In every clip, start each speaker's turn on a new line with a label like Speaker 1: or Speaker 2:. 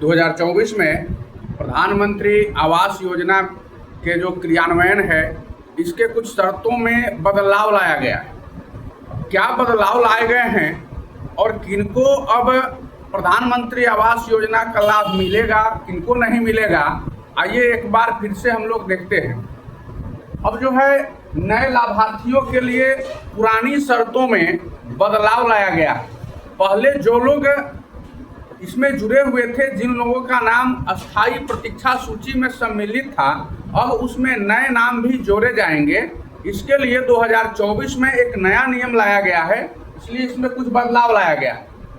Speaker 1: 2024 में प्रधानमंत्री आवास योजना के जो क्रियान्वयन है, इसके कुछ शर्तों में बदलाव लाया गया है। क्या बदलाव लाए गए हैं और किनको अब प्रधानमंत्री आवास योजना का लाभ मिलेगा, किनको नहीं मिलेगा, आइए एक बार फिर से हम लोग देखते हैं। अब जो है नए लाभार्थियों के लिए पुरानी शर्तों में बदलाव लाया गया। पहले जो लोग इसमें जुड़े हुए थे, जिन लोगों का नाम अस्थायी प्रतीक्षा सूची में सम्मिलित था, अब उसमें नए नाम भी जोड़े जाएंगे। इसके लिए 2024 में एक नया नियम लाया गया है, इसलिए इसमें कुछ बदलाव लाया गया।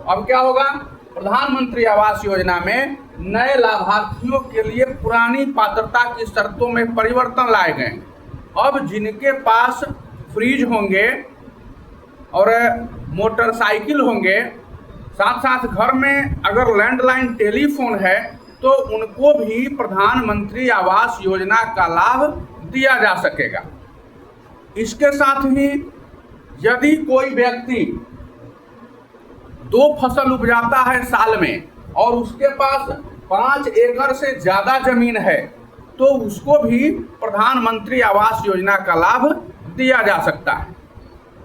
Speaker 1: अब क्या होगा? प्रधानमंत्री आवास योजना में नए लाभार्थियों के लिए पुरानी पात्रता की शर्तों में परिवर्तन लाए गए। अब जिनके पास फ्रिज होंगे और मोटरसाइकिल होंगे, साथ साथ घर में अगर लैंडलाइन टेलीफोन है, तो उनको भी प्रधानमंत्री आवास योजना का लाभ दिया जा सकेगा। इसके साथ ही यदि कोई व्यक्ति 2 फसल उपजाता है साल में और उसके पास 5 एकड़ से ज़्यादा जमीन है, तो उसको भी प्रधानमंत्री आवास योजना का लाभ दिया जा सकता है।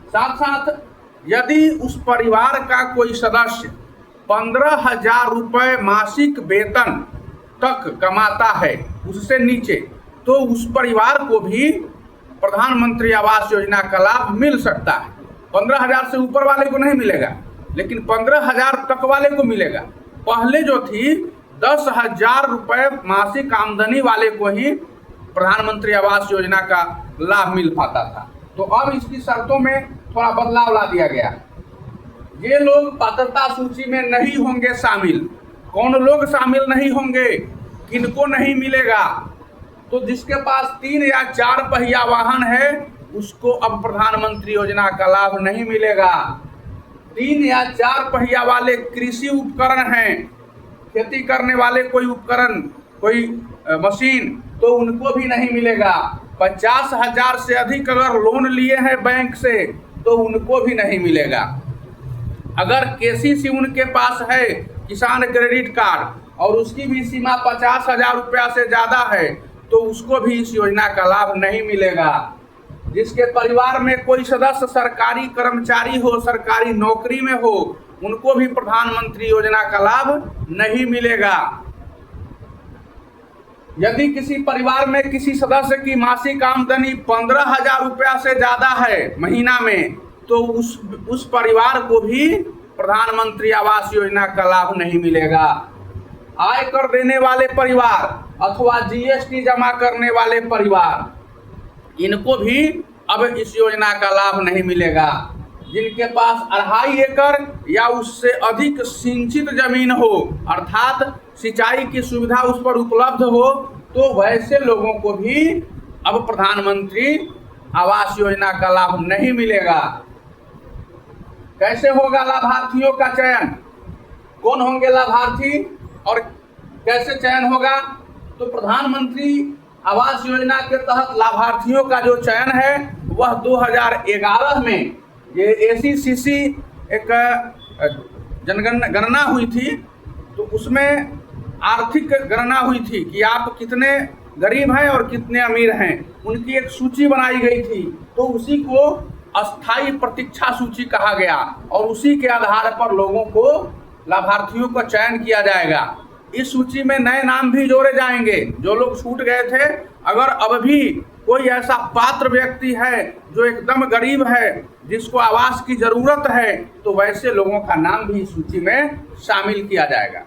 Speaker 1: साथ साथ यदि उस परिवार का कोई सदस्य 15,000 रुपये मासिक वेतन तक कमाता है, उससे नीचे, तो उस परिवार को भी प्रधानमंत्री आवास योजना का लाभ मिल सकता है। 15,000 से ऊपर वाले को नहीं मिलेगा, लेकिन 15,000 तक वाले को मिलेगा। पहले जो थी 10,000 रुपये मासिक आमदनी वाले को ही प्रधानमंत्री आवास योजना का लाभ मिल पाता था। तो अब इसकी शर्तों में थोड़ा बदलाव ला दिया गया। ये लोग पात्रता सूची में नहीं होंगे शामिल। कौन लोग शामिल नहीं होंगे, किनको नहीं मिलेगा? तो जिसके पास 3 या 4 पहिया वाहन है, उसको अब प्रधानमंत्री योजना का लाभ नहीं मिलेगा। 3 या 4 पहिया वाले कृषि उपकरण हैं, खेती करने वाले कोई उपकरण, कोई मशीन, तो उनको भी नहीं मिलेगा। 50,000 से अधिक अगर लोन लिए हैं बैंक से, तो उनको भी नहीं मिलेगा। अगर केसीसी उनके पास है, किसान क्रेडिट कार्ड, और उसकी भी सीमा 50,000 रुपया से ज़्यादा है, तो उसको भी इस योजना का लाभ नहीं मिलेगा। जिसके परिवार में कोई सदस्य सरकारी कर्मचारी हो, सरकारी नौकरी में हो, उनको भी प्रधानमंत्री योजना का लाभ नहीं मिलेगा। यदि किसी परिवार में किसी सदस्य की मासिक आमदनी 15,000 रुपया से ज़्यादा है महीना में, तो उस परिवार को भी प्रधानमंत्री आवास योजना का लाभ नहीं मिलेगा। आयकर देने वाले परिवार अथवा जीएसटी जमा करने वाले परिवार, इनको भी अब इस योजना का लाभ नहीं मिलेगा। जिनके पास 2.5 एकड़ या उससे अधिक सिंचित जमीन हो, अर्थात सिंचाई की सुविधा उस पर उपलब्ध हो, तो वैसे लोगों को भी अब प्रधानमंत्री आवास योजना का लाभ नहीं मिलेगा। कैसे होगा लाभार्थियों का चयन? कौन होंगे लाभार्थी और कैसे चयन होगा? तो प्रधानमंत्री आवास योजना के तहत लाभार्थियों का जो चयन है, वह 2011 में ये ACCC एक जनगणना हुई थी, तो उसमें आर्थिक गणना हुई थी कि आप कितने गरीब हैं और कितने अमीर हैं, उनकी एक सूची बनाई गई थी। तो उसी को अस्थायी प्रतीक्षा सूची कहा गया और उसी के आधार पर लोगों को, लाभार्थियों का चयन किया जाएगा। इस सूची में नए नाम भी जोड़े जाएंगे जो लोग छूट गए थे। अगर अब भी कोई ऐसा पात्र व्यक्ति है जो एकदम गरीब है, जिसको आवास की जरूरत है, तो वैसे लोगों का नाम भी इस सूची में शामिल किया जाएगा।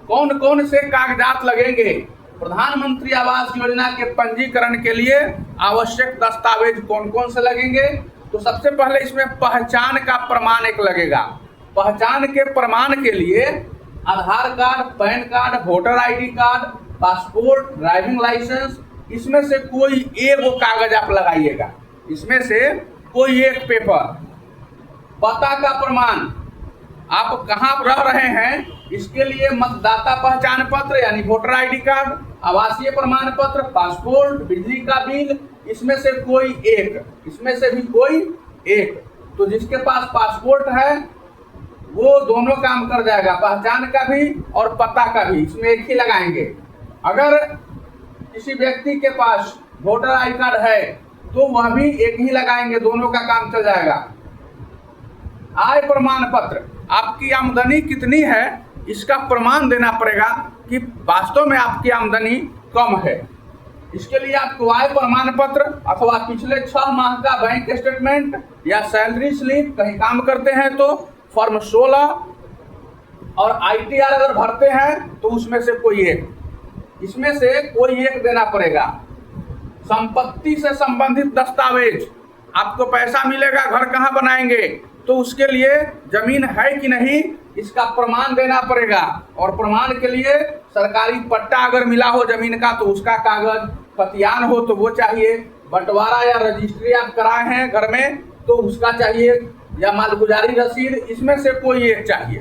Speaker 1: कौन कौन से कागजात लगेंगे? प्रधानमंत्री आवास योजना के पंजीकरण के लिए आवश्यक दस्तावेज कौन कौन से लगेंगे? तो सबसे पहले इसमें पहचान का प्रमाण एक लगेगा। पहचान के प्रमाण के लिए Aadhaar card, PAN card, voter ID card, passport, driving licence, इसमें से कोई एक वो कागज आप लगाइएगा। इसमें से कोई एक पेपर। पता का प्रमाण, आप कहाँ रह रहे हैं, इसके लिए मतदाता पहचान पत्र यानी वोटर ID कार्ड, आवासीय प्रमाण पत्र, पासपोर्ट, बिजली का बिल, इसमें से कोई एक, इसमें से भी कोई एक। तो जिसके पास पासपोर्ट है वो दोनों काम कर जाएगा, पहचान का भी और पता का भी, इसमें एक ही लगाएंगे। अगर किसी व्यक्ति के पास वोटर आई कार्ड है तो वह भी एक ही लगाएंगे, दोनों का काम चल जाएगा। आय प्रमाण पत्र, आपकी आमदनी कितनी है इसका प्रमाण देना पड़ेगा कि वास्तव में आपकी आमदनी कम है। इसके लिए आपको आय प्रमाण पत्र अथवा पिछले 6 माह का बैंक स्टेटमेंट या सैलरी स्लिप, कहीं काम करते हैं तो फॉर्म 16 और ITR अगर भरते हैं तो उसमें से कोई एक, इसमें से कोई एक देना पड़ेगा। संपत्ति से संबंधित दस्तावेज, आपको पैसा मिलेगा, घर कहाँ बनाएंगे, तो उसके लिए जमीन है कि नहीं इसका प्रमाण देना पड़ेगा। और प्रमाण के लिए सरकारी पट्टा अगर मिला हो जमीन का तो उसका कागज, खतियान हो तो वो चाहिए, बंटवारा या रजिस्ट्री आप कराए हैं घर में तो उसका चाहिए, या मालगुजारी रसीद, इसमें से कोई एक चाहिए।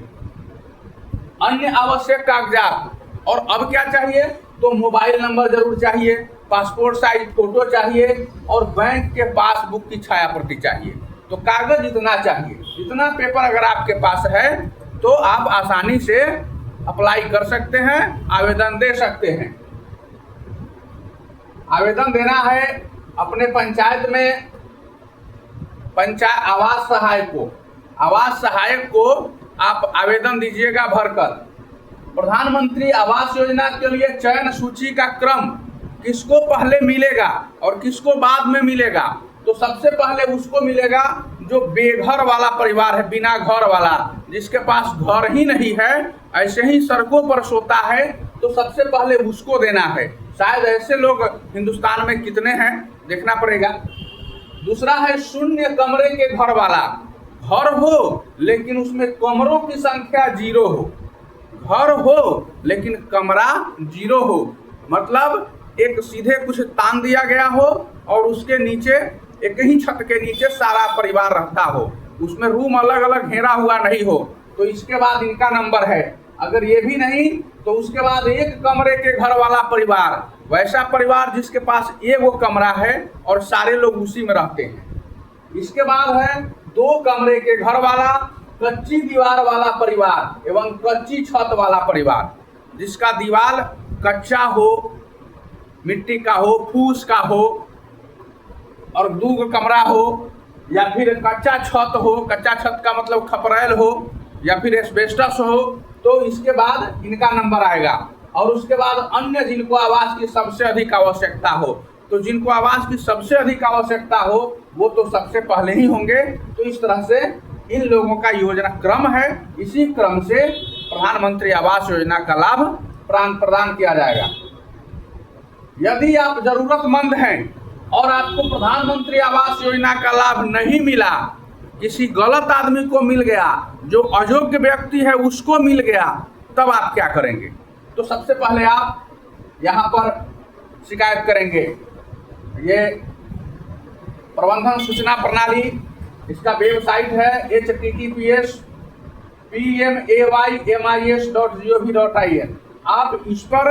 Speaker 1: अन्य आवश्यक कागजात, और अब क्या चाहिए तो मोबाइल नंबर जरूर चाहिए, पासपोर्ट साइज फोटो चाहिए और बैंक के पासबुक की छाया प्रति चाहिए। तो कागज इतना चाहिए, इतना पेपर अगर आपके पास है तो आप आसानी से अप्लाई कर सकते हैं, आवेदन दे सकते हैं। आवेदन देना है अपने पंचायत में पंचायत आवास सहायक को, आवास सहायक को आप आवेदन दीजिएगा भरकर। प्रधानमंत्री आवास योजना के लिए चयन सूची का क्रम किसको पहले मिलेगा और किसको बाद में मिलेगा, तो सबसे पहले उसको मिलेगा जो बेघर वाला परिवार है, बिना घर वाला, जिसके पास घर ही नहीं है, ऐसे ही सड़कों पर सोता है, तो सबसे पहले उसको देना है। शायद ऐसे लोग हिंदुस्तान में कितने हैं देखना पड़ेगा। दूसरा है शून्य कमरे के घर वाला, घर हो लेकिन उसमें कमरों की संख्या 0 हो, घर हो लेकिन कमरा 0 हो, मतलब एक सीधे कुछ तान दिया गया हो और उसके नीचे एक ही छत के नीचे सारा परिवार रहता हो, उसमें रूम अलग अलग घेरा हुआ नहीं हो, तो इसके बाद इनका नंबर है। अगर ये भी नहीं तो उसके बाद एक कमरे के घर वाला परिवार, वैसा परिवार जिसके पास एगो कमरा है और सारे लोग उसी में रहते हैं। इसके बाद है 2 कमरे के घर वाला, कच्ची दीवार वाला परिवार एवं कच्ची छत वाला परिवार, जिसका दीवार कच्चा हो, मिट्टी का हो, फूस का हो और 2 कमरा हो, या फिर कच्चा छत हो, कच्चा छत का मतलब खपरैल हो या फिर एस्बेस्टस हो, तो इसके बाद इनका नंबर आएगा। और उसके बाद अन्य जिनको आवास की सबसे अधिक आवश्यकता हो, तो जिनको आवास की सबसे अधिक आवश्यकता हो वो तो सबसे पहले ही होंगे। तो इस तरह से इन लोगों का योजना क्रम है, इसी क्रम से प्रधानमंत्री आवास योजना का लाभ प्रदान किया जाएगा। यदि आप जरूरतमंद हैं और आपको प्रधानमंत्री आवास योजना का लाभ नहीं मिला, किसी गलत आदमी को मिल गया, जो अयोग्य व्यक्ति है उसको मिल गया, तब आप क्या करेंगे? तो सबसे पहले आप यहाँ पर शिकायत करेंगे। ये प्रबंधन सूचना प्रणाली, इसका वेबसाइट है https://pmays.gov.in। आप इस पर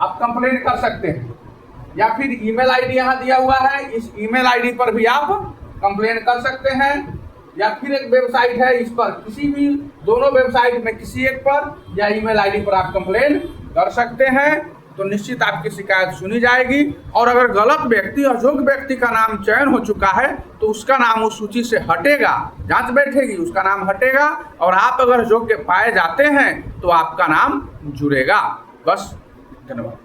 Speaker 1: आप कंप्लेन कर सकते हैं, या फिर ईमेल आईडी यहाँ दिया हुआ है, इस ईमेल आईडी पर भी आप कंप्लेन कर सकते हैं, या फिर एक वेबसाइट है, इस पर किसी भी दोनों वेबसाइट में किसी एक पर या ईमेल आईडी पर आप कंप्लेन कर सकते हैं। तो निश्चित आपकी शिकायत सुनी जाएगी। और अगर गलत व्यक्ति, अयोग्य व्यक्ति का नाम चयन हो चुका है तो उसका नाम उस सूची से हटेगा, जांच बैठेगी, उसका नाम हटेगा, और आप अगर योग्य पाए जाते हैं तो आपका नाम जुड़ेगा। बस, धन्यवाद।